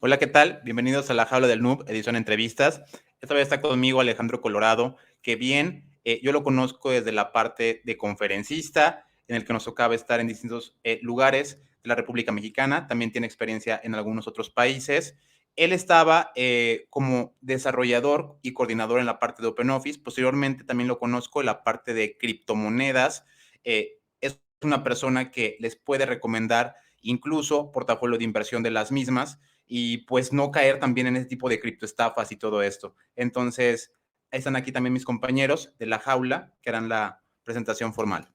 Hola, ¿qué tal? Bienvenidos a La Jaula del Noob, edición entrevistas. Esta vez está conmigo Alejandro Colorado, que bien, yo lo conozco desde la parte de conferencista, en el que nos tocaba estar en distintos lugares de la República Mexicana. También tiene experiencia en algunos otros países. Él estaba como desarrollador y coordinador en la parte de OpenOffice. Posteriormente también lo conozco en la parte de criptomonedas. Es una persona que les puede recomendar incluso portafolio de inversión de las mismas y pues no caer también en ese tipo de criptoestafas y todo esto. Entonces, están aquí también mis compañeros de la jaula que harán la presentación formal.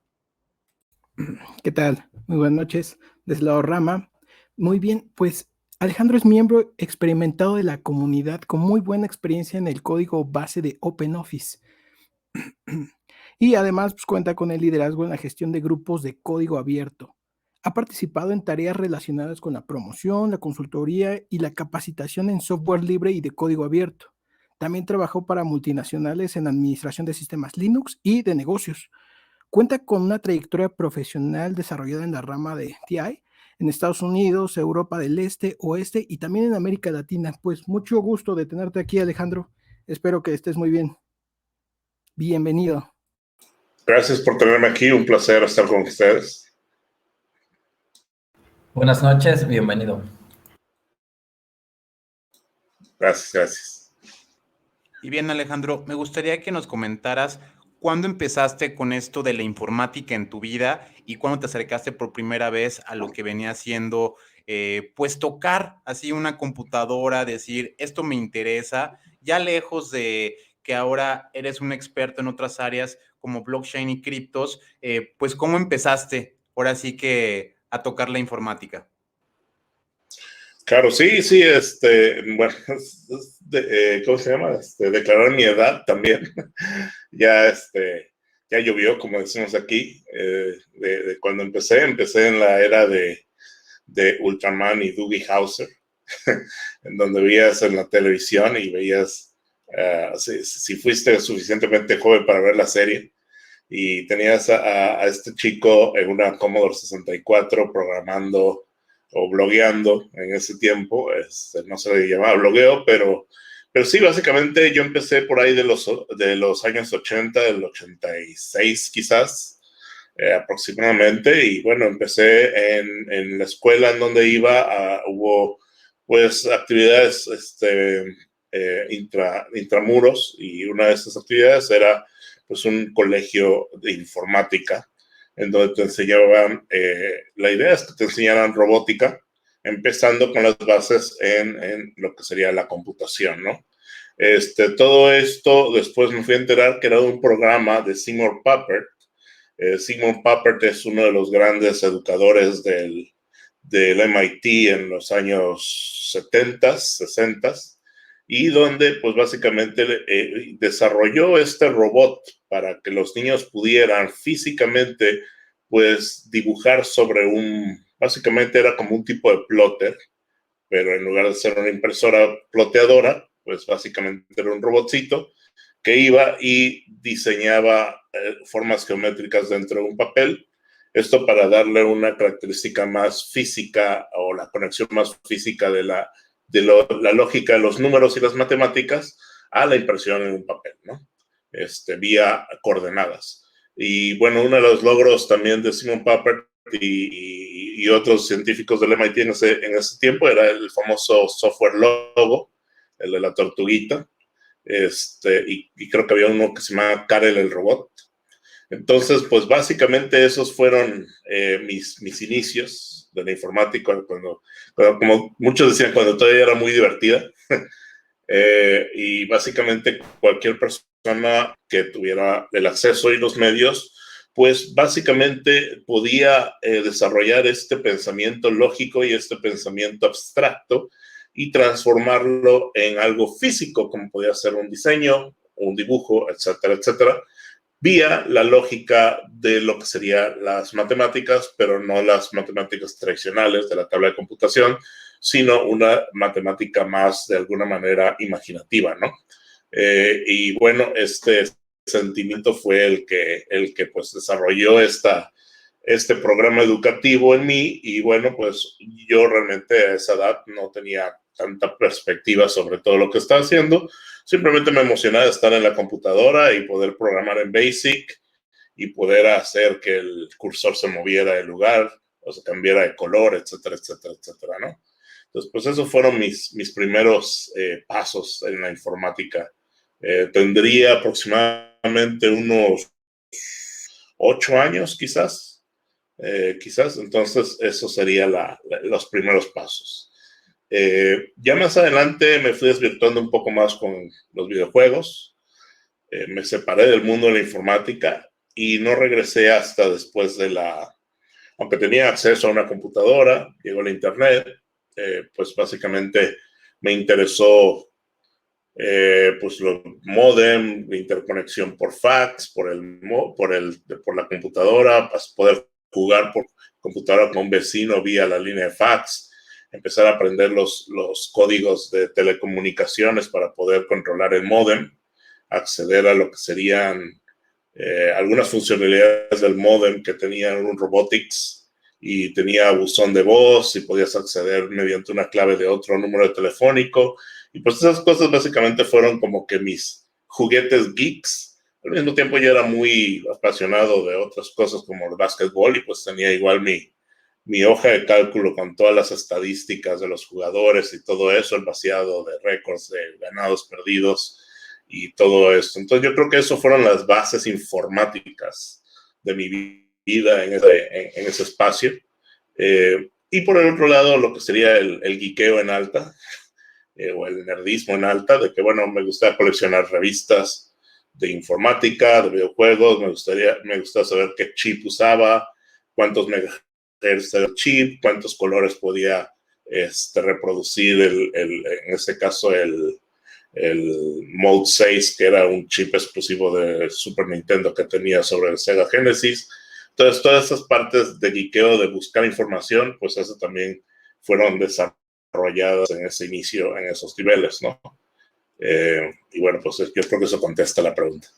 ¿Qué tal? Muy buenas noches. Desde la Rama. Muy bien, pues Alejandro es miembro experimentado de la comunidad con muy buena experiencia en el código base de OpenOffice. Y además pues, cuenta con el liderazgo en la gestión de grupos de código abierto. Ha participado en tareas relacionadas con la promoción, la consultoría y la capacitación en software libre y de código abierto. También trabajó para multinacionales en administración de sistemas Linux y de negocios. Cuenta con una trayectoria profesional desarrollada en la rama de TI en Estados Unidos, Europa del Este, Oeste y también en América Latina. Pues mucho gusto de tenerte aquí, Alejandro. Espero que estés muy bien. Bienvenido. Gracias por tenerme aquí, un placer estar con ustedes. Buenas noches, bienvenido. Gracias. Y bien, Alejandro, me gustaría que nos comentaras cuándo empezaste con esto de la informática en tu vida y cuándo te acercaste por primera vez a lo que venía siendo, pues tocar así una computadora, decir, esto me interesa, ya lejos de que ahora eres un experto en otras áreas como blockchain y criptos, pues ¿cómo empezaste ahora sí que a tocar la informática? Claro, sí, bueno, ¿cómo se llama? Declarar mi edad también. ya, ya llovió, como decimos aquí, de cuando empecé en la era de Ultraman y Doogie Howser, en donde veías en la televisión y veías, si fuiste suficientemente joven para ver la serie, y tenías a este chico en una Commodore 64 programando o blogueando en ese tiempo, no se le llamaba blogueo, pero sí, básicamente yo empecé por ahí de los años 80, del 86 quizás, aproximadamente, y bueno, empecé en la escuela en donde iba, hubo pues actividades intramuros, y una de esas actividades era pues un colegio de informática en donde te enseñaban, la idea es que te enseñaran robótica, empezando con las bases en lo que sería la computación, ¿no? Todo esto después me fui a enterar que era un programa de Seymour Papert. Seymour Papert es uno de los grandes educadores del MIT en los años 70, 60, y donde pues básicamente desarrolló este robot para que los niños pudieran físicamente pues dibujar sobre básicamente era como un tipo de plotter, pero en lugar de ser una impresora ploteadora, pues básicamente era un robotcito que iba y diseñaba formas geométricas dentro de un papel. Esto para darle una característica más física o la conexión más física de la lógica de los números y las matemáticas a la impresión en un papel, ¿no? Vía coordenadas. Y bueno, uno de los logros también de Simon Papert y otros científicos del MIT en ese tiempo era el famoso software Logo, el de la tortuguita. Y creo que había uno que se llamaba Karel el robot. Entonces, pues básicamente esos fueron mis inicios de la informática, cuando, como muchos decían, cuando todavía era muy divertida. Y básicamente cualquier persona que tuviera el acceso y los medios, pues básicamente podía desarrollar este pensamiento lógico y este pensamiento abstracto y transformarlo en algo físico, como podía ser un diseño, un dibujo, etcétera, etcétera, vía la lógica de lo que serían las matemáticas, pero no las matemáticas tradicionales de la tabla de computación, sino una matemática más de alguna manera imaginativa, ¿no? Y bueno, este sentimiento fue el que pues desarrolló programa educativo en mí, y bueno, pues yo realmente a esa edad no tenía tanta perspectiva sobre todo lo que estaba haciendo. Simplemente me emocionaba estar en la computadora y poder programar en BASIC y poder hacer que el cursor se moviera de lugar o se cambiara de color, etcétera, etcétera, etcétera, ¿no? Entonces, pues esos fueron mis primeros pasos en la informática. Tendría aproximadamente unos 8 años, quizás. Entonces, eso sería los primeros pasos. Ya más adelante me fui desvirtuando un poco más con los videojuegos. Me separé del mundo de la informática y no regresé hasta después aunque tenía acceso a una computadora, llegó la internet, pues básicamente me interesó pues los modem, la interconexión por fax, por la computadora, para poder jugar por computadora con un vecino vía la línea de fax, empezar a aprender los códigos de telecomunicaciones para poder controlar el modem, acceder a lo que serían algunas funcionalidades del modem que tenían un robotics y tenía buzón de voz y podías acceder mediante una clave de otro número telefónico. Y pues esas cosas básicamente fueron como que mis juguetes geeks. Al mismo tiempo yo era muy apasionado de otras cosas como el básquetbol y pues tenía igual mi hoja de cálculo con todas las estadísticas de los jugadores y todo eso, el vaciado de récords de ganados, perdidos y todo esto. Entonces yo creo que eso fueron las bases informáticas de mi vida en ese espacio. Y por el otro lado, lo que sería el geekeo en alta, o el nerdismo en alta, de que, bueno, me gusta coleccionar revistas de informática, de videojuegos, me gusta saber qué chip usaba, cuántos megahertz era el chip, cuántos colores podía reproducir, en este caso, el Mode 6, que era un chip exclusivo de Super Nintendo que tenía sobre el Sega Genesis. Entonces, todas esas partes de geekeo, de buscar información, pues eso también fueron desarrolladas en ese inicio, en esos niveles, ¿no? Y bueno, pues yo creo que eso contesta la pregunta.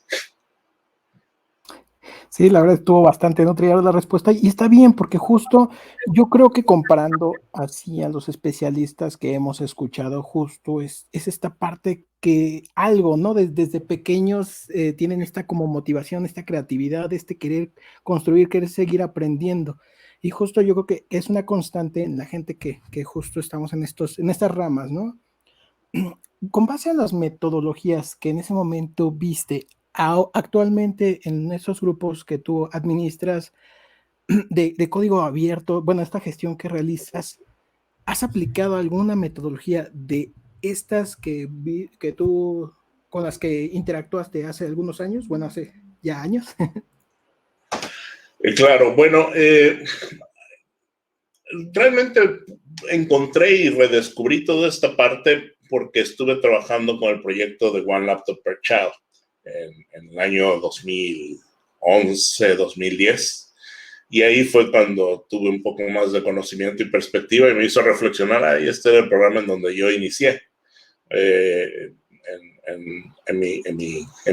Sí, la verdad estuvo bastante nutrida la respuesta y está bien porque justo yo creo que comparando así a los especialistas que hemos escuchado, justo es esta parte que algo, ¿no? Desde pequeños tienen esta como motivación, esta creatividad, este querer construir, querer seguir aprendiendo. Y justo yo creo que es una constante en la gente que justo estamos en estas ramas, ¿no? Con base a las metodologías que en ese momento viste, actualmente en esos grupos que tú administras de código abierto, bueno, esta gestión que realizas, ¿has aplicado alguna metodología de estas que tú con las que interactuaste hace algunos años? Bueno, hace ya años. Claro, bueno, realmente encontré y redescubrí toda esta parte porque estuve trabajando con el proyecto de One Laptop Per Child en el año 2011, 2010. Y ahí fue cuando tuve un poco más de conocimiento y perspectiva y me hizo reflexionar, este era el programa en donde yo inicié, en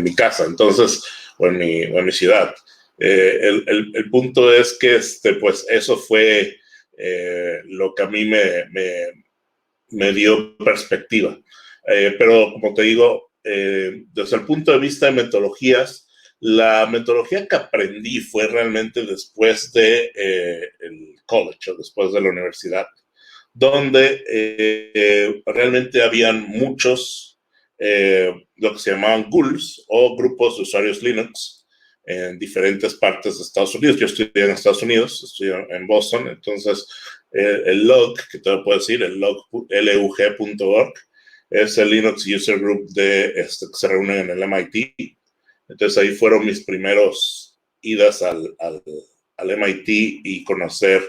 mi casa, entonces, o en mi ciudad. El punto es que pues eso fue lo que a mí me dio perspectiva. Pero como te digo, desde el punto de vista de metodologías, la metodología que aprendí fue realmente después de el college o después de la universidad, donde realmente habían muchos lo que se llamaban GULs o grupos de usuarios Linux en diferentes partes de Estados Unidos. Yo estudié en Estados Unidos, estudié en Boston, entonces el LUG, que te lo puedo decir, el LUG.org, es el Linux User Group que se reúnen en el MIT. Entonces ahí fueron mis primeros idas al MIT y conocer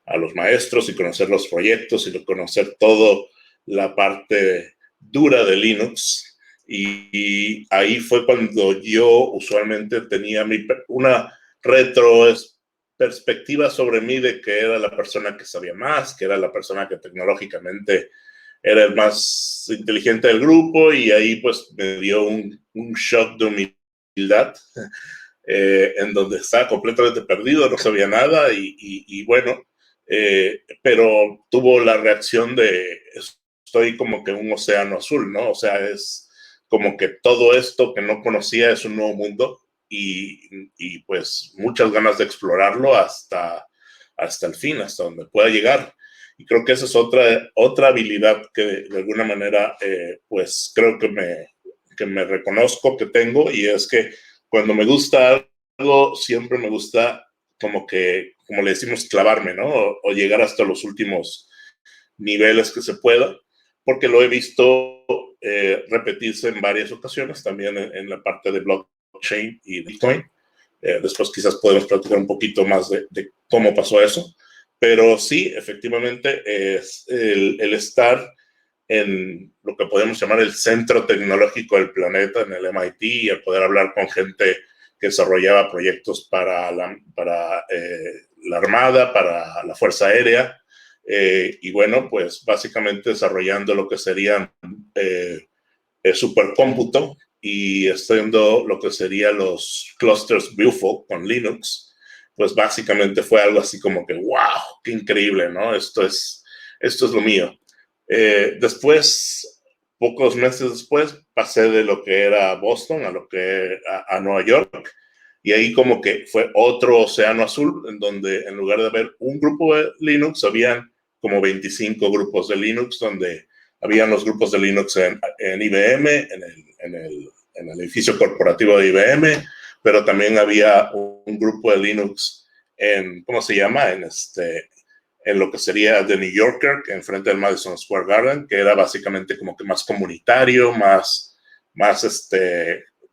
a los maestros y conocer los proyectos y conocer toda la parte dura de Linux. Y ahí fue cuando yo usualmente tenía una perspectiva sobre mí de que era la persona que sabía más, que era la persona que tecnológicamente era el más inteligente del grupo, y ahí pues me dio un shock de humildad en donde estaba completamente perdido, no sabía nada y bueno, pero tuvo la reacción de estoy como que en un océano azul, ¿no? O sea, es como que todo esto que no conocía es un nuevo mundo y pues muchas ganas de explorarlo hasta el fin, hasta donde pueda llegar. Y creo que esa es otra habilidad que de alguna manera, pues creo que me reconozco que tengo, y es que cuando me gusta algo, siempre me gusta como le decimos, clavarme, ¿no? O llegar hasta los últimos niveles que se pueda, porque lo he visto repetirse en varias ocasiones, también en la parte de blockchain y Bitcoin. Después quizás podemos platicar un poquito más de cómo pasó eso, pero sí, efectivamente, es el estar en lo que podemos llamar el centro tecnológico del planeta, en el MIT, y el poder hablar con gente que desarrollaba proyectos para la Armada, para la Fuerza Aérea, y bueno, pues básicamente desarrollando lo que serían supercómputo y haciendo lo que serían los clusters Beaufort con Linux, pues básicamente fue algo así como que, wow, qué increíble, ¿no? Esto es lo mío. Después, pocos meses después, pasé de lo que era Boston a Nueva York, y ahí como que fue otro océano azul, en donde en lugar de haber un grupo de Linux, habían como 25 grupos de Linux, donde habían los grupos de Linux en IBM, en el edificio corporativo de IBM, pero también había un grupo de Linux ¿cómo se llama? En lo que sería The New Yorker, enfrente del Madison Square Garden, que era básicamente como que más comunitario, más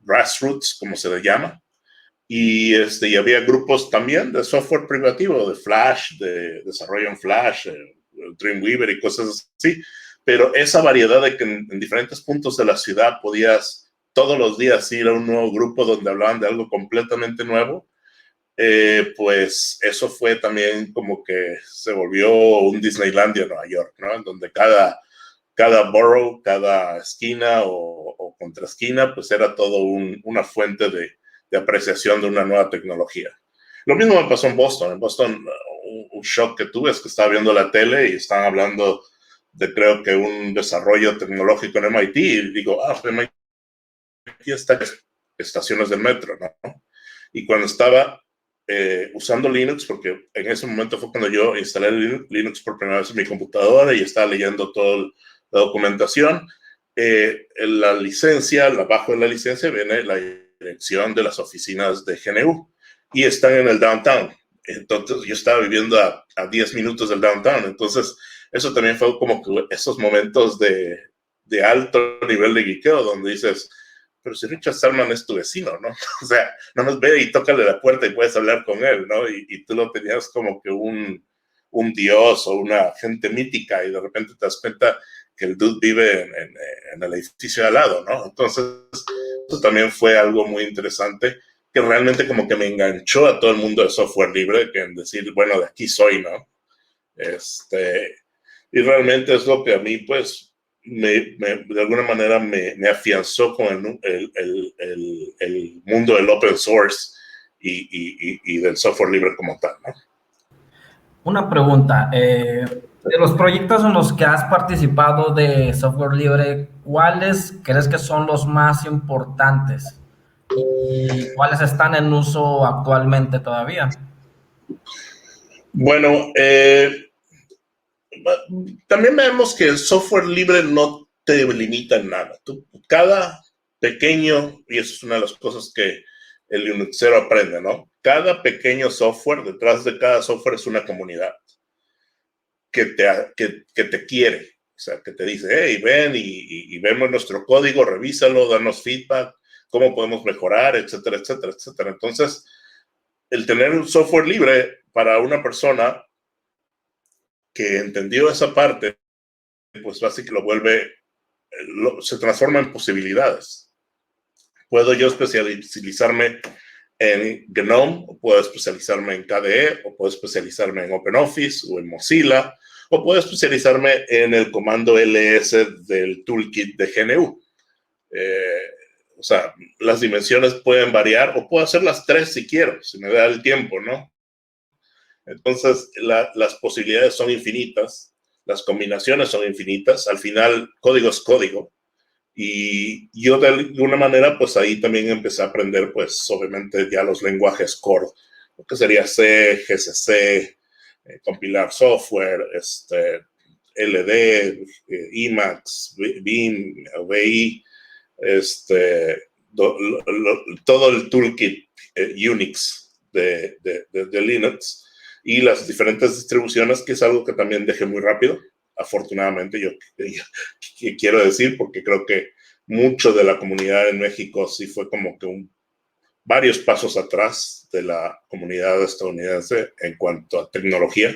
grassroots, como se le llama. Y había grupos también de software privativo, de Flash, de desarrollo en Flash, Dreamweaver y cosas así. Pero esa variedad de que en diferentes puntos de la ciudad podías todos los días ir a un nuevo grupo donde hablaban de algo completamente nuevo, pues eso fue también como que se volvió un Disneylandia en Nueva York, ¿no? En donde cada borough, cada esquina o contraesquina, pues era todo una fuente de apreciación de una nueva tecnología. Lo mismo me pasó en Boston. En Boston, un shock que tuve es que estaba viendo la tele y estaban hablando de, creo que, un desarrollo tecnológico en MIT, y digo, MIT está en estaciones del metro, ¿no? Y cuando estaba usando Linux, porque en ese momento fue cuando yo instalé Linux por primera vez en mi computadora y estaba leyendo toda la documentación, la licencia, abajo de la licencia viene la dirección de las oficinas de GNU y están en el downtown. Entonces yo estaba viviendo a 10 minutos del downtown. Entonces eso también fue como que esos momentos de alto nivel de geekeo, donde dices, pero si Richard Stallman es tu vecino, ¿no? O sea, nada más ve y tócale la puerta y puedes hablar con él, ¿no? Y tú lo tenías como que un dios o una gente mítica, y de repente te das cuenta que el dude vive en el edificio de al lado, ¿no? Entonces, eso también fue algo muy interesante, que realmente como que me enganchó a todo el mundo de software libre, que en decir, bueno, de aquí soy, ¿no? Y realmente es lo que a mí, pues, de alguna manera me afianzó con el mundo del open source y del software libre como tal, ¿no? Una pregunta, de los proyectos en los que has participado de software libre, ¿cuáles crees que son los más importantes? ¿Y cuáles están en uso actualmente todavía? Bueno, también vemos que el software libre no te limita en nada. Cada pequeño, y eso es una de las cosas que el Linuxero aprende, ¿no? Cada pequeño software, detrás de cada software es una comunidad que te quiere. O sea, que te dice, hey, ven y vemos nuestro código, revísalo, danos feedback, cómo podemos mejorar, etcétera, etcétera, etcétera. Entonces, el tener un software libre para una persona que entendió esa parte, pues básicamente lo vuelve, se transforma en posibilidades. Puedo yo especializarme en GNOME, o puedo especializarme en KDE, o puedo especializarme en OpenOffice o en Mozilla, o puedo especializarme en el comando ls del toolkit de GNU. O sea, las dimensiones pueden variar, o puedo hacer las tres si quiero, si me da el tiempo, ¿no? Entonces, las posibilidades son infinitas. las combinaciones son infinitas, al final código es código. Y yo de alguna manera, pues ahí también empecé a aprender, pues obviamente ya los lenguajes core, lo que sería C, GCC, compilar software, LD, Emacs, Beam, VI, todo el toolkit Unix de Linux y las diferentes distribuciones, que es algo que también dejé muy rápido, afortunadamente, yo quiero decir, porque creo que mucho de la comunidad en México sí fue como que varios pasos atrás de la comunidad estadounidense en cuanto a tecnología.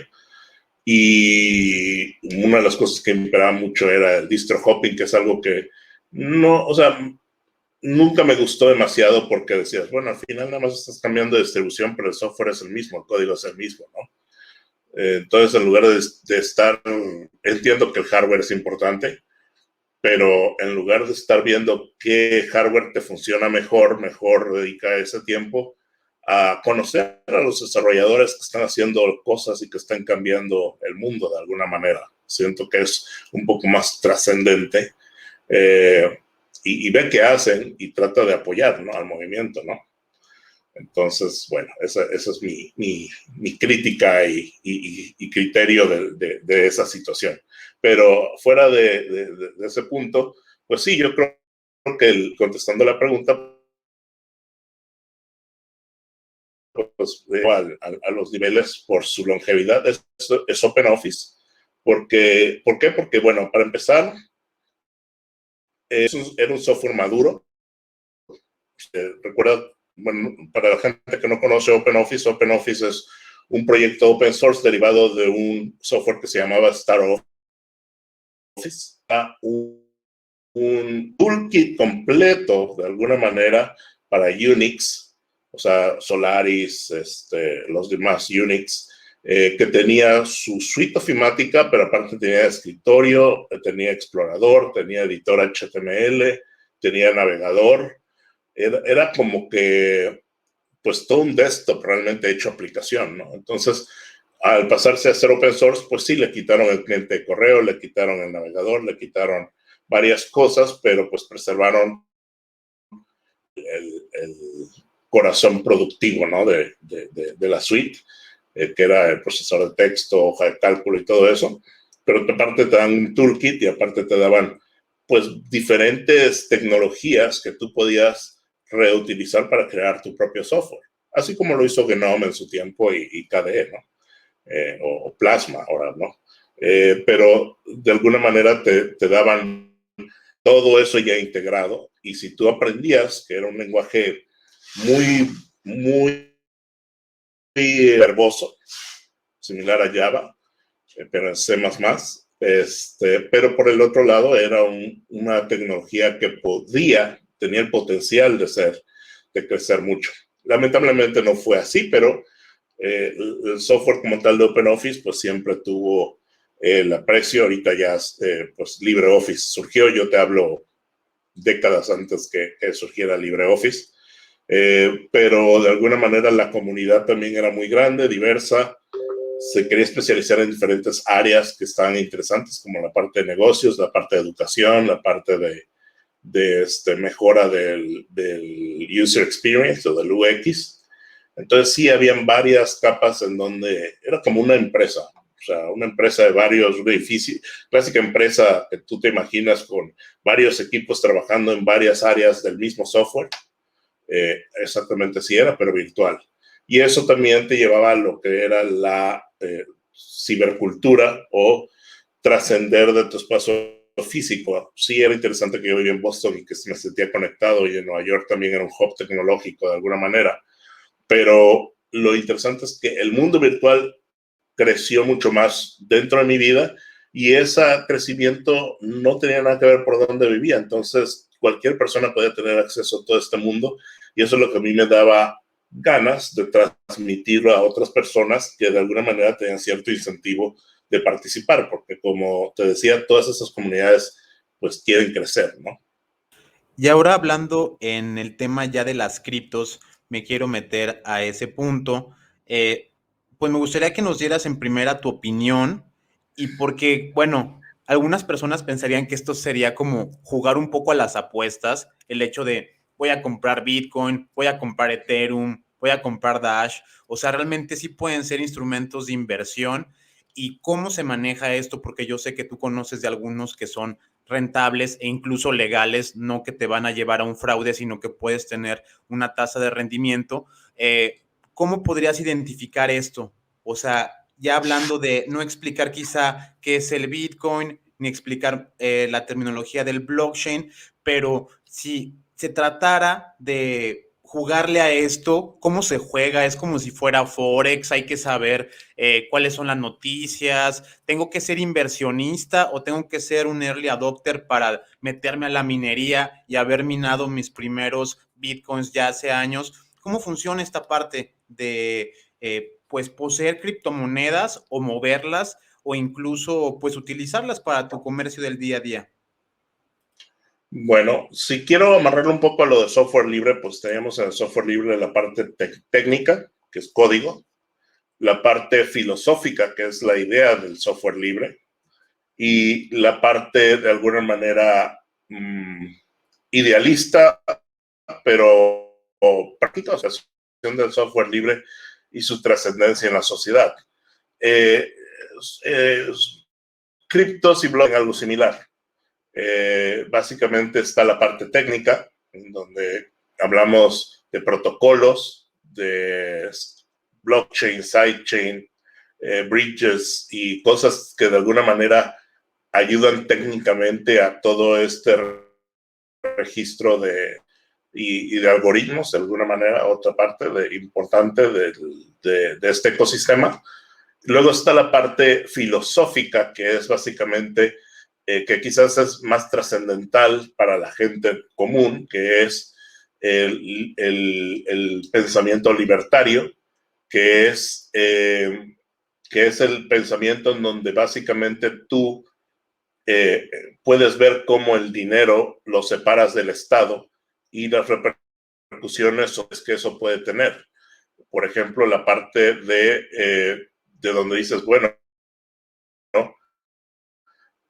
Y una de las cosas que imperaba mucho era el distro hopping, que es algo que no, o sea, nunca me gustó demasiado, porque decías, bueno, al final nada más estás cambiando de distribución, pero el software es el mismo, el código es el mismo, ¿no? Entonces, en lugar de estar, entiendo que el hardware es importante, pero en lugar de estar viendo qué hardware te funciona mejor dedica ese tiempo a conocer a los desarrolladores que están haciendo cosas y que están cambiando el mundo de alguna manera. Siento que es un poco más trascendente, y ve qué hacen y trata de apoyar, ¿no?, al movimiento, ¿no? Entonces, bueno, esa es mi crítica y criterio de esa situación. Pero fuera de ese punto, pues sí, yo creo que contestando la pregunta, pues a los niveles por su longevidad es OpenOffice. ¿Por qué? Porque, bueno, para empezar, era un software maduro. Recuerda, bueno, para la gente que no conoce OpenOffice, OpenOffice es un proyecto open source derivado de un software que se llamaba StarOffice. Un toolkit completo, de alguna manera, para Unix, o sea, Solaris, los demás Unix, que tenía su suite ofimática, pero aparte tenía escritorio, tenía explorador, tenía editor HTML, tenía navegador. Era como que, pues, todo un desktop realmente hecho aplicación, ¿no? Entonces, al pasarse a ser open source, pues sí, le quitaron el cliente de correo, le quitaron el navegador, le quitaron varias cosas, pero pues preservaron el corazón productivo, ¿no?, de la suite, que era el procesador de texto, hoja de cálculo y todo eso. Pero aparte te dan un toolkit y aparte te daban, pues, diferentes tecnologías que tú podías reutilizar para crear tu propio software, así como lo hizo GNOME en su tiempo y KDE, ¿no? O Plasma ahora, ¿no? Pero de alguna manera te daban todo eso ya integrado, y si tú aprendías, que era un lenguaje muy verboso, similar a Java, pero en C++, pero por el otro lado era una tecnología que tenía el potencial de crecer mucho. Lamentablemente no fue así, pero el software como tal de OpenOffice pues siempre tuvo el aprecio. Ahorita ya pues LibreOffice surgió, yo te hablo décadas antes que surgiera LibreOffice, pero de alguna manera la comunidad también era muy grande, diversa, se quería especializar en diferentes áreas que estaban interesantes, como la parte de negocios, la parte de educación, la parte de mejora del user experience o del UX. Entonces sí, habían varias capas en donde era como una empresa, o sea, una empresa de varios edificios, clásica empresa que tú te imaginas con varios equipos trabajando en varias áreas del mismo software. Exactamente así era, pero virtual. Y eso también te llevaba a lo que era la cibercultura o trascender de tu espacio físico. Sí, era interesante que yo vivía en Boston y que me sentía conectado, y en Nueva York también era un hub tecnológico de alguna manera. Pero lo interesante es que el mundo virtual creció mucho más dentro de mi vida, y ese crecimiento no tenía nada que ver por dónde vivía. Entonces, cualquier persona podía tener acceso a todo este mundo, y eso es lo que a mí me daba ganas de transmitirlo a otras personas que de alguna manera tenían cierto incentivo de participar, porque como te decía, todas esas comunidades pues quieren crecer, ¿no? Y ahora, hablando en el tema ya de las criptos, me quiero meter a ese punto. Pues me gustaría que nos dieras en primera tu opinión Y porque, bueno, algunas personas pensarían que esto sería como jugar un poco a las apuestas, el hecho de voy a comprar Bitcoin, voy a comprar Ethereum, voy a comprar Dash, o sea, realmente sí pueden ser instrumentos de inversión. ¿Y cómo se maneja esto? Porque yo sé que tú conoces de algunos que son rentables e incluso legales, no que te van a llevar a un fraude, sino que puedes tener una tasa de rendimiento. ¿Cómo podrías identificar esto? O sea, ya hablando de no explicar quizá qué es el Bitcoin, ni explicar la terminología del blockchain, pero si se tratara de jugarle a esto, ¿cómo se juega? Es como si fuera Forex, hay que saber cuáles son las noticias, tengo que ser inversionista o tengo que ser un early adopter para meterme a la minería y haber minado mis primeros Bitcoins ya hace años. ¿Cómo funciona esta parte de pues poseer criptomonedas o moverlas o incluso pues utilizarlas para tu comercio del día a día? Bueno, si quiero amarrarlo un poco a lo de software libre, pues tenemos en el software libre la parte técnica, que es código, la parte filosófica, que es la idea del software libre, y la parte de alguna manera idealista, pero práctica, o sea, del software libre y su trascendencia en la sociedad. Criptos y blockchain, algo similar. Básicamente está la parte técnica, en donde hablamos de protocolos, de blockchain, sidechain, bridges y cosas que de alguna manera ayudan técnicamente a todo este registro y de algoritmos, de alguna manera, otra parte importante de este ecosistema. Luego está la parte filosófica, que es básicamente que quizás es más trascendental para la gente común, que es el pensamiento libertario, que es el pensamiento en donde básicamente tú puedes ver cómo el dinero lo separas del Estado y las repercusiones que eso puede tener. Por ejemplo, la parte de donde dices, bueno, ¿no?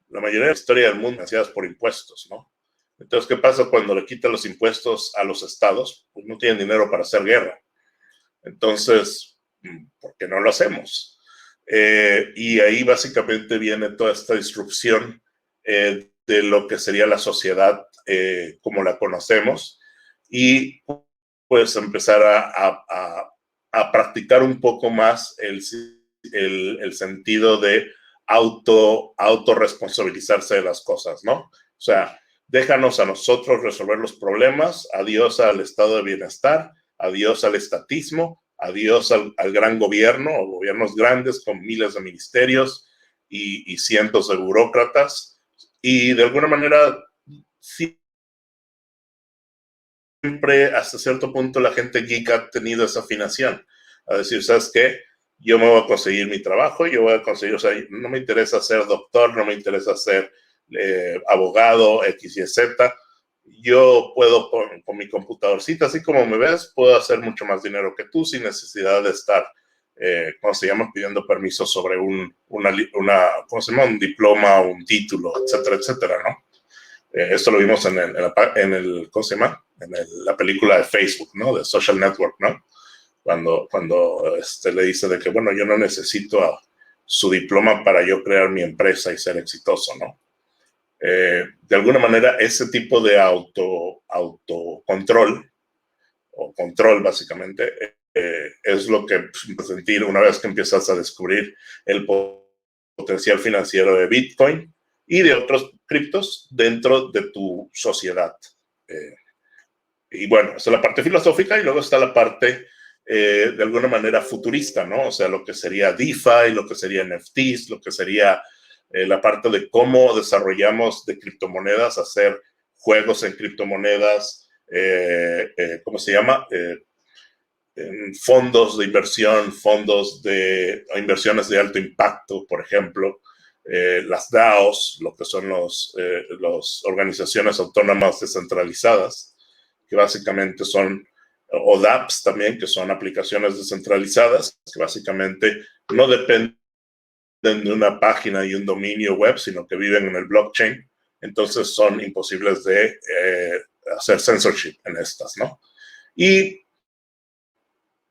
La mayoría de la historia del mundo financiadas por impuestos, ¿no? Entonces, ¿qué pasa cuando le quitan los impuestos a los estados? Pues no tienen dinero para hacer guerra. Entonces, ¿por qué no lo hacemos? Y ahí básicamente viene toda esta disrupción de lo que sería la sociedad como la conocemos y pues empezar a practicar un poco más el sentido de autorresponsabilizarse de las cosas, ¿no? O sea, déjanos a nosotros resolver los problemas, adiós al estado de bienestar, adiós al estatismo, adiós al gran gobierno o gobiernos grandes con miles de ministerios y cientos de burócratas. Y de alguna manera, siempre hasta cierto punto la gente geek ha tenido esa afinación a decir, ¿sabes qué? Yo me voy a conseguir mi trabajo, yo voy a conseguir, o sea, no me interesa ser doctor, no me interesa ser abogado, X, Y, Z. Yo puedo con mi computadorcita, así como me ves, puedo hacer mucho más dinero que tú sin necesidad de estar, ¿cómo se llama? Pidiendo permiso sobre ¿cómo se llama? Un diploma, un título, etcétera, etcétera, ¿no? Esto lo vimos en el ¿cómo se llama? La película de Facebook, ¿no? De Social Network, ¿no? Cuando le dice de que, bueno, yo no necesito su diploma para yo crear mi empresa y ser exitoso, ¿no? De alguna manera, ese tipo de autocontrol, o control básicamente, es lo que sentir una vez que empiezas a descubrir el potencial financiero de Bitcoin y de otros criptos dentro de tu sociedad. Y bueno, esa es la parte filosófica y luego está la parte de alguna manera futurista, ¿no? O sea, lo que sería DeFi, lo que sería NFTs, lo que sería la parte de cómo desarrollamos de criptomonedas, hacer juegos en criptomonedas, ¿cómo se llama? Fondos de inversión, fondos de inversiones de alto impacto, por ejemplo, las DAOs, lo que son las organizaciones autónomas descentralizadas, que básicamente son, o dApps también, que son aplicaciones descentralizadas, que básicamente no dependen de una página y un dominio web, sino que viven en el blockchain, entonces son imposibles de hacer censorship en estas, ¿no? Y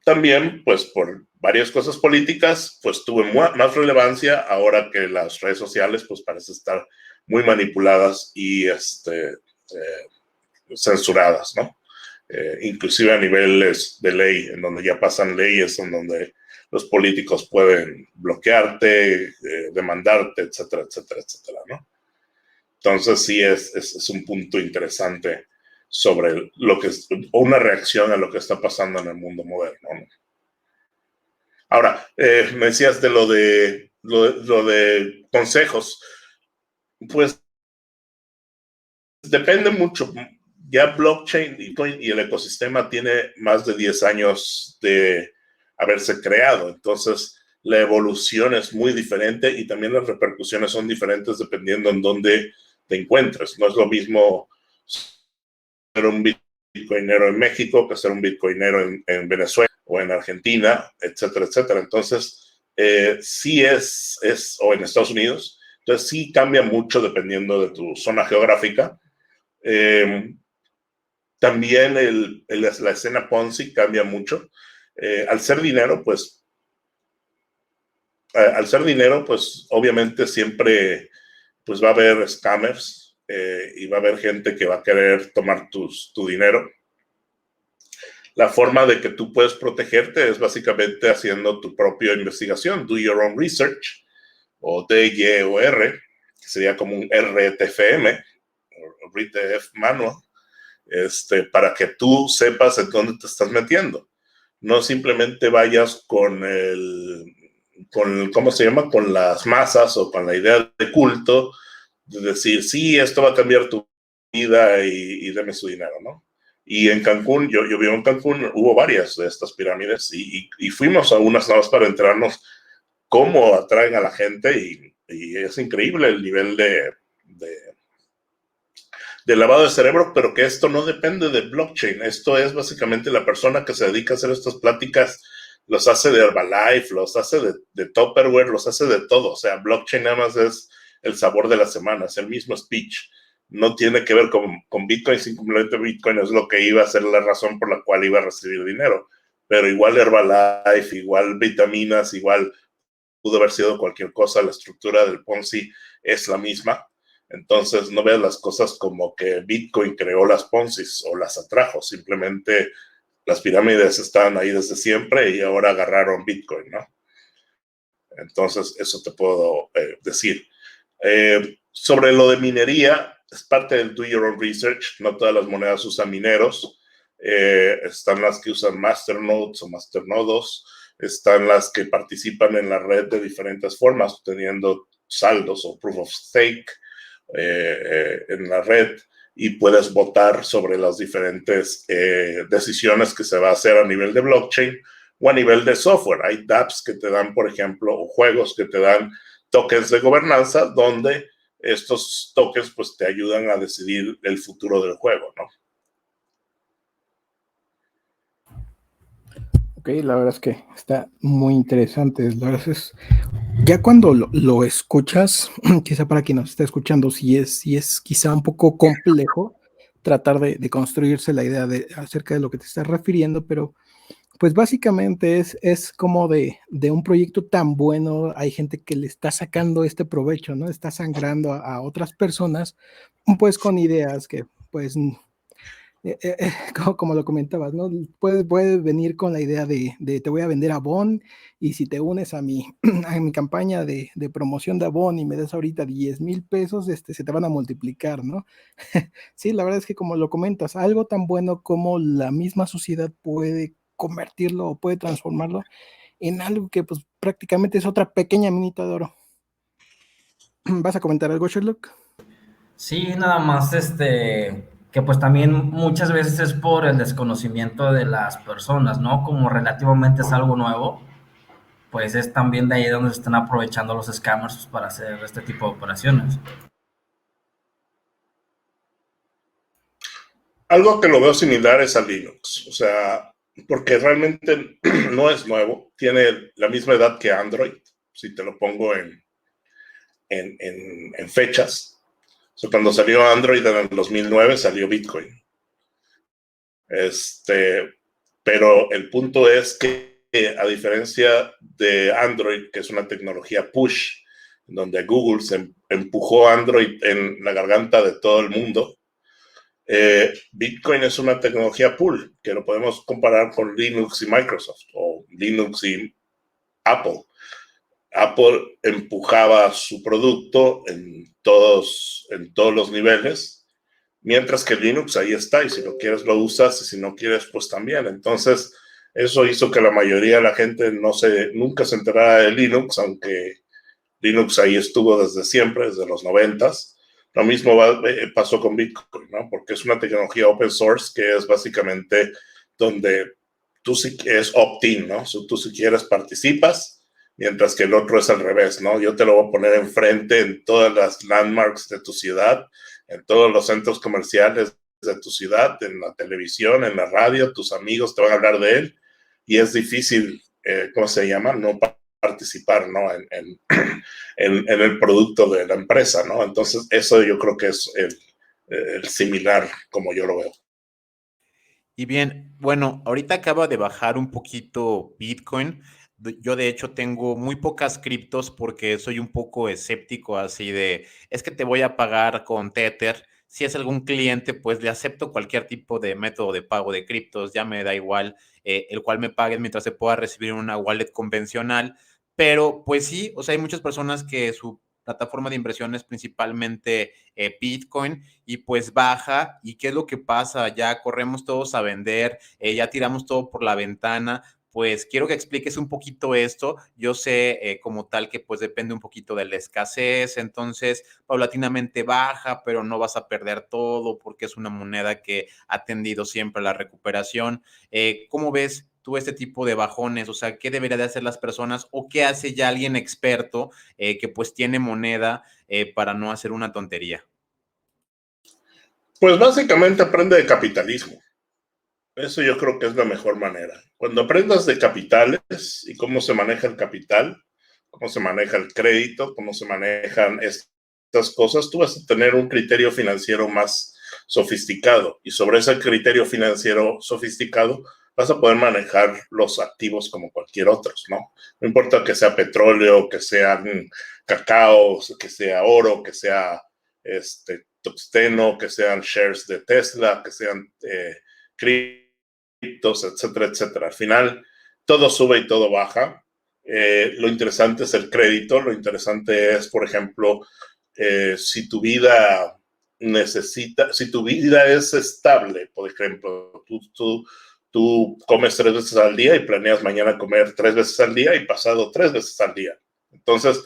también, pues por varias cosas políticas, pues tuvo más relevancia ahora que las redes sociales, pues parecen estar muy manipuladas y censuradas, ¿no? Inclusive a niveles de ley, en donde ya pasan leyes, en donde los políticos pueden bloquearte, demandarte, etcétera, etcétera, etcétera, ¿no? Entonces sí es un punto interesante sobre lo que es, o una reacción a lo que está pasando en el mundo moderno, ¿no? Ahora, me decías de lo de consejos, pues depende mucho. Ya blockchain y el ecosistema tiene más de 10 años de haberse creado, entonces la evolución es muy diferente y también las repercusiones son diferentes dependiendo en dónde te encuentres. No es lo mismo ser un bitcoinero en México que ser un bitcoinero en Venezuela o en Argentina, etcétera, etcétera. Entonces, sí o en Estados Unidos, entonces sí cambia mucho dependiendo de tu zona geográfica. También la escena Ponzi cambia mucho. Al ser dinero, pues obviamente siempre pues va a haber scammers y va a haber gente que va a querer tomar tu dinero. La forma de que tú puedes protegerte es básicamente haciendo tu propia investigación, do your own research, o DYOR, que sería como un RTFM, o RTF manual, para que tú sepas en dónde te estás metiendo. No simplemente vayas con ¿cómo se llama? Con las masas o con la idea de culto, de decir, sí, esto va a cambiar tu vida y deme su dinero, ¿no? Y en Cancún, yo vivo en Cancún, hubo varias de estas pirámides y fuimos a unas nada más para enterarnos cómo atraen a la gente y es increíble el nivel de lavado de cerebro, pero que esto no depende de blockchain. Esto es básicamente la persona que se dedica a hacer estas pláticas, los hace de Herbalife, los hace de Tupperware, los hace de todo. O sea, blockchain nada más es el sabor de la semana, es el mismo speech. No tiene que ver con Bitcoin, simplemente Bitcoin es lo que iba a ser la razón por la cual iba a recibir dinero. Pero igual Herbalife, igual vitaminas, igual pudo haber sido cualquier cosa, la estructura del Ponzi es la misma. Entonces no veas las cosas como que Bitcoin creó las Ponzis o las atrajo, simplemente las pirámides estaban ahí desde siempre y ahora agarraron Bitcoin, ¿no? Entonces eso te puedo decir. Sobre lo de minería, es parte del do your own research, no todas las monedas usan mineros, están las que usan masternodes o masternodos, están las que participan en la red de diferentes formas, teniendo saldos o proof of stake en la red y puedes votar sobre las diferentes decisiones que se va a hacer a nivel de blockchain o a nivel de software. Hay dApps que te dan, por ejemplo, o juegos que te dan tokens de gobernanza donde estos tokens pues te ayudan a decidir el futuro del juego, ¿no? Ok, la verdad es que está muy interesante. La verdad es, ya cuando lo escuchas, quizá para quien nos está escuchando, si es quizá un poco complejo tratar de construirse la idea acerca de lo que te estás refiriendo, pero pues básicamente es como de un proyecto tan bueno, hay gente que le está sacando este provecho, ¿no? Está sangrando a otras personas, pues con ideas que pues como lo comentabas, ¿no? Puedes venir con la idea de te voy a vender Avon y si te unes a mi, a mi campaña de promoción de Avon y me das ahorita 10,000 pesos, se te van a multiplicar, ¿no? Sí, la verdad es que como lo comentas, algo tan bueno como la misma sociedad puede convertirlo o puede transformarlo en algo que pues prácticamente es otra pequeña minita de oro. ¿Vas a comentar algo, Sherlock? Sí, nada más que pues también muchas veces es por el desconocimiento de las personas, ¿no? Como relativamente es algo nuevo, pues es también de ahí donde se están aprovechando los scammers para hacer este tipo de operaciones. Algo que lo veo similar es a Linux, o sea, porque realmente no es nuevo, tiene la misma edad que Android, si te lo pongo en fechas. Cuando salió Android en el 2009, salió Bitcoin. Pero el punto es que, a diferencia de Android, que es una tecnología push, donde Google se empujó Android en la garganta de todo el mundo, Bitcoin es una tecnología pull, que lo podemos comparar con Linux y Microsoft, o Linux y Apple. Apple empujaba su producto en todos los niveles, mientras que Linux ahí está, y si lo quieres lo usas, y si no quieres, pues también. Entonces, eso hizo que la mayoría de la gente nunca se enterara de Linux, aunque Linux ahí estuvo desde siempre, desde los 90s. Lo mismo pasó con Bitcoin, ¿no? Porque es una tecnología open source que es básicamente donde tú sí es opt-in, ¿no? Tú si quieres participas, mientras que el otro es al revés, ¿no? Yo te lo voy a poner enfrente en todas las landmarks de tu ciudad, en todos los centros comerciales de tu ciudad, en la televisión, en la radio, tus amigos te van a hablar de él, y es difícil, ¿cómo se llama? No participar, ¿no? en el producto de la empresa, ¿no? Entonces, eso yo creo que es el similar, como yo lo veo. Y bien, bueno, ahorita acaba de bajar un poquito Bitcoin. Yo de hecho tengo muy pocas criptos porque soy un poco escéptico así de, es que te voy a pagar con Tether. Si es algún cliente, pues le acepto cualquier tipo de método de pago de criptos, ya me da igual el cual me paguen mientras se pueda recibir en una wallet convencional. Pero pues sí, o sea, hay muchas personas que su plataforma de inversión es principalmente Bitcoin y pues baja. ¿Y qué es lo que pasa? Ya corremos todos a vender, ya tiramos todo por la ventana. Pues quiero que expliques un poquito esto. Yo sé como tal que pues depende un poquito de la escasez, entonces paulatinamente baja, pero no vas a perder todo porque es una moneda que ha tendido siempre a la recuperación. ¿Cómo ves tú este tipo de bajones? O sea, ¿qué deberían de hacer las personas o qué hace ya alguien experto que pues tiene moneda para no hacer una tontería? Pues básicamente aprende de capitalismo. Eso yo creo que es la mejor manera. Cuando aprendas de capitales y cómo se maneja el capital, cómo se maneja el crédito, cómo se manejan estas cosas, tú vas a tener un criterio financiero más sofisticado, y sobre ese criterio financiero sofisticado vas a poder manejar los activos como cualquier otro, ¿no? No importa que sea petróleo, que sean cacao, que sea oro, que sea tungsteno, que sean shares de Tesla, que sean criptos, etcétera, etcétera. Al final, todo sube y todo baja. Lo interesante es el crédito. Lo interesante es, por ejemplo, si tu vida si tu vida es estable, por ejemplo, tú comes 3 veces al día y planeas mañana comer 3 veces al día y pasado 3 veces al día. Entonces,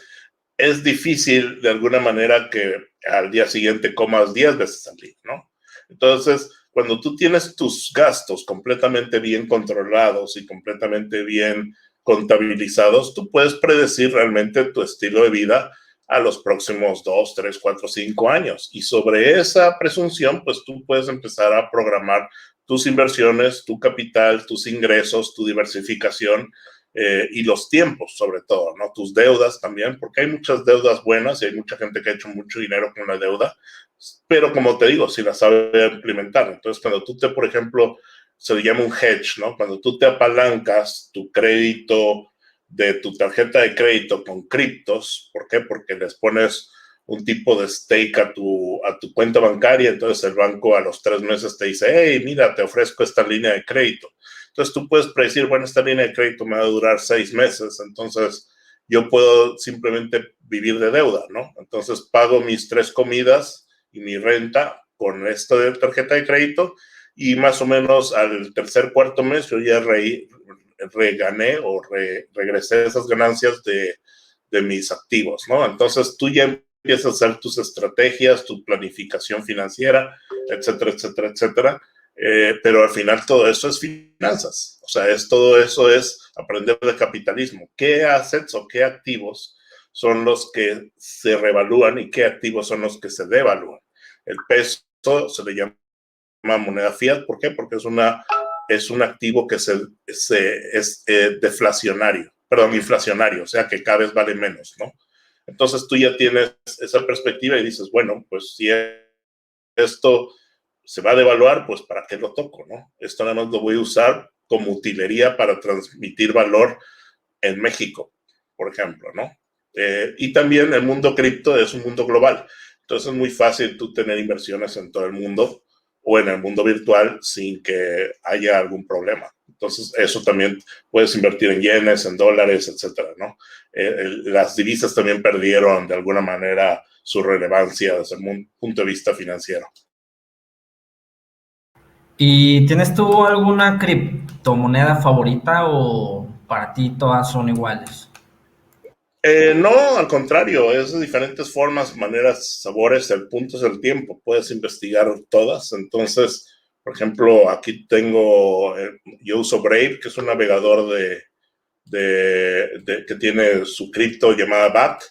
es difícil de alguna manera que al día siguiente comas 10 veces al día, ¿no? Entonces, cuando tú tienes tus gastos completamente bien controlados y completamente bien contabilizados, tú puedes predecir realmente tu estilo de vida a los próximos 2, 3, 4, 5 años. Y sobre esa presunción, pues tú puedes empezar a programar tus inversiones, tu capital, tus ingresos, tu diversificación y los tiempos, sobre todo, ¿no? Tus deudas también, porque hay muchas deudas buenas y hay mucha gente que ha hecho mucho dinero con la deuda, pero como te digo, si la sabe implementar. Entonces, cuando tú por ejemplo, se le llama un hedge, ¿no? Cuando tú te apalancas tu crédito de tu tarjeta de crédito con criptos. ¿Por qué? Porque les pones un tipo de stake a tu cuenta bancaria, entonces el banco a los 3 meses te dice, hey, mira, te ofrezco esta línea de crédito. Entonces tú puedes predecir, bueno, esta línea de crédito me va a durar 6 meses, entonces yo puedo simplemente vivir de deuda, ¿no? Entonces pago mis 3 comidas y mi renta con esta de tarjeta de crédito, y más o menos al tercer, cuarto mes yo ya regané o regresé esas ganancias de mis activos, ¿no? Entonces tú ya empiezas a hacer tus estrategias, tu planificación financiera, etcétera, etcétera, etcétera. Pero al final todo eso es finanzas. O sea, todo eso es aprender de capitalismo. ¿Qué assets o qué activos son los que se revalúan y qué activos son los que se devalúan? El peso se le llama moneda fiat. ¿Por qué? Porque es un activo que es deflacionario. inflacionario, o sea que cada vez vale menos, ¿no? Entonces tú ya tienes esa perspectiva y dices, bueno, pues si esto se va a devaluar, pues ¿para qué lo toco, no? Esto nada más lo voy a usar como utilería para transmitir valor en México, por ejemplo, ¿no? Y también el mundo cripto es un mundo global. Entonces es muy fácil tú tener inversiones en todo el mundo o en el mundo virtual sin que haya algún problema. Entonces eso también puedes invertir en yenes, en dólares, etcétera, ¿no? Las divisas también perdieron de alguna manera su relevancia desde el punto de vista financiero. ¿Y tienes tú alguna criptomoneda favorita o para ti todas son iguales? No, al contrario, es de diferentes formas, maneras, sabores. El punto es el tiempo. Puedes investigar todas. Entonces, por ejemplo, aquí tengo, yo uso Brave, que es un navegador que tiene su cripto llamada BAT.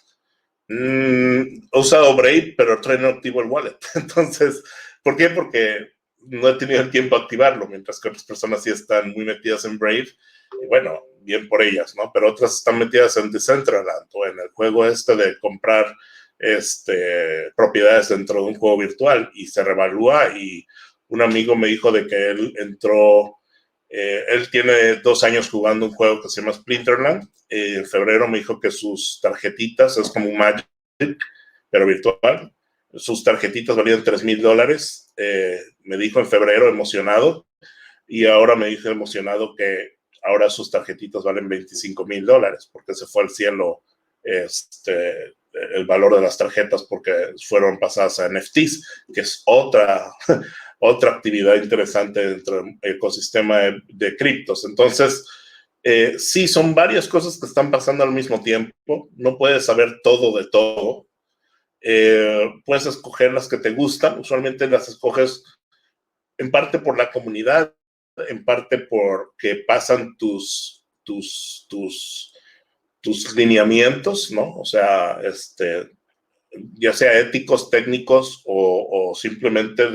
He usado Brave, pero trae no activo el wallet. Entonces, ¿por qué? Porque no he tenido el tiempo de activarlo, mientras que otras personas sí están muy metidas en Brave. Y bueno, bien por ellas, ¿no? Pero otras están metidas en Decentraland o en el juego este de comprar propiedades dentro de un juego virtual y se revalúa. Y un amigo me dijo de que él entró, él tiene 2 años jugando un juego que se llama Splinterland. En febrero me dijo que sus tarjetitas, es como un Magic, pero virtual, sus tarjetitas valían $3,000. Me dijo en febrero emocionado, y ahora me dijo emocionado que ahora sus tarjetitas valen $25,000 porque se fue al cielo el valor de las tarjetas porque fueron pasadas a NFTs, que es otra actividad interesante dentro del ecosistema de criptos. Entonces, sí, son varias cosas que están pasando al mismo tiempo. No puedes saber todo de todo. Puedes escoger las que te gustan. Usualmente las escoges en parte por la comunidad, en parte porque pasan tus lineamientos, ¿no? O sea, ya sea éticos, técnicos o simplemente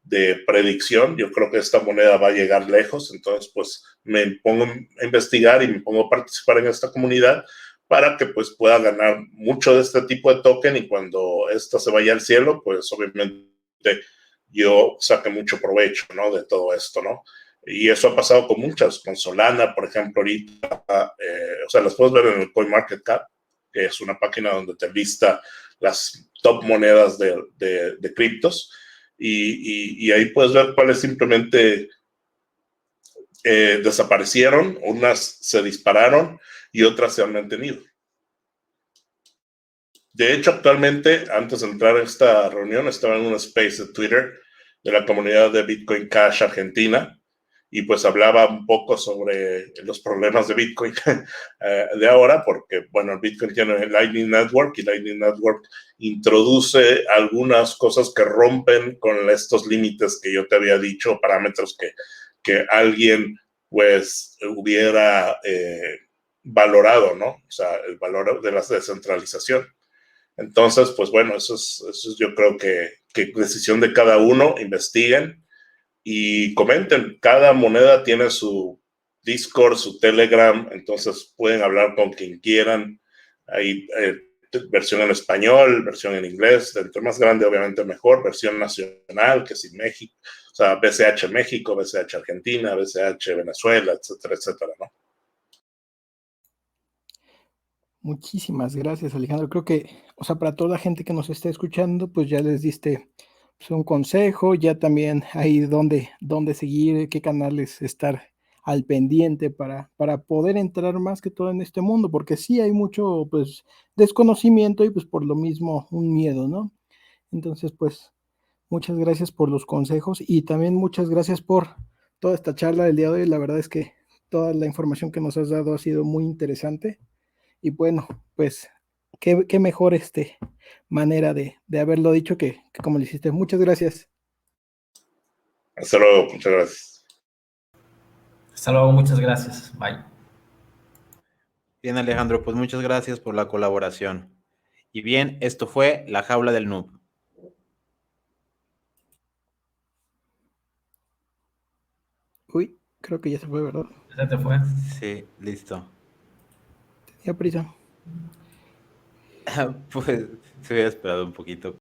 de predicción. Yo creo que esta moneda va a llegar lejos, entonces pues me pongo a investigar y me pongo a participar en esta comunidad para que pues pueda ganar mucho de este tipo de token, y cuando esta se vaya al cielo, pues obviamente yo saque mucho provecho, ¿no? De todo esto, ¿no? Y eso ha pasado con muchas, con Solana, por ejemplo, ahorita, o sea, las puedes ver en el CoinMarketCap, que es una página donde te lista las top monedas de criptos, y ahí puedes ver cuáles simplemente desaparecieron, unas se dispararon y otras se han mantenido. De hecho, actualmente, antes de entrar a esta reunión, estaba en un space de Twitter de la comunidad de Bitcoin Cash Argentina, y pues hablaba un poco sobre los problemas de Bitcoin de ahora, porque, bueno, el Bitcoin tiene el Lightning Network, y Lightning Network introduce algunas cosas que rompen con estos límites que yo te había dicho, parámetros que alguien pues hubiera valorado, ¿no? O sea, el valor de la descentralización. Entonces, pues bueno, eso es yo creo que decisión de cada uno. Investiguen y comenten. Cada moneda tiene su Discord, su Telegram, entonces pueden hablar con quien quieran. Hay versión en español, versión en inglés, entre más grande obviamente mejor, versión nacional, que si México, o sea, BCH México, BCH Argentina, BCH Venezuela, etcétera, etcétera, ¿no? Muchísimas gracias, Alejandro. Creo que, o sea, para toda la gente que nos está escuchando, pues ya les diste pues, un consejo, ya también ahí dónde seguir, qué canales estar al pendiente para poder entrar más que todo en este mundo, porque sí hay mucho, pues, desconocimiento y pues por lo mismo un miedo, ¿no? Entonces, pues, muchas gracias por los consejos y también muchas gracias por toda esta charla del día de hoy. La verdad es que toda la información que nos has dado ha sido muy interesante. Y bueno, pues qué mejor manera de haberlo dicho que como lo hiciste. Muchas gracias. Hasta luego, muchas gracias. Hasta luego, muchas gracias. Bye. Bien, Alejandro, pues muchas gracias por la colaboración. Y bien, esto fue La Jaula del Noob. Uy, creo que ya se fue, ¿verdad? ¿Se te fue? Sí, listo. Ya, prisa. Pues se hubiera esperado un poquito.